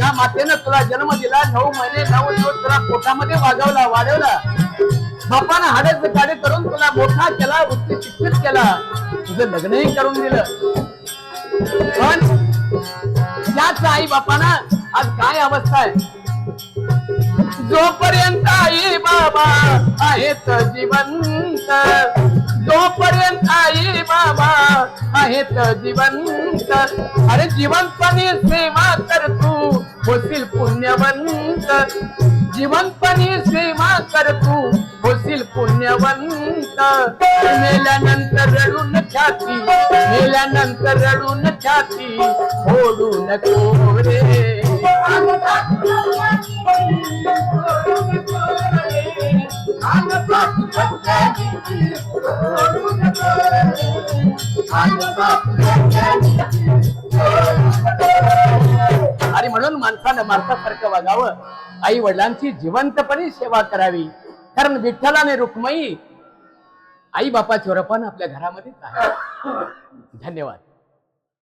ज्या मातेनं तुला जन्म दिला 9 महिने 9 दिवस तुला पोटामध्ये वाढवला बापानं हाडे काढे करून तुला मोठा केला उच्च शिक्षित केला तुझं लग्नही करून दिलं पण त्याच आई बापानं आज काय अवस्था आहे जोपर्यंत आई बाबा आहेत जिवंत जोपर्यंत आई बाबा आहेत जिवंत अरे जिवंतपणे सेवा कर तू होशील पुण्यवंत जिवंतपणे सेवा कर तू होशील पुण्यवंत मेल्यानंतर रडून छाती फोडू नको रे आणि म्हणून माणसानं माणसासारखं वागावं आई वडिलांची जिवंतपणे सेवा करावी कारण विठ्ठल आणि रुक्मिणी आई बापाच्या रूपानं आपल्या घरामध्येच आहे धन्यवाद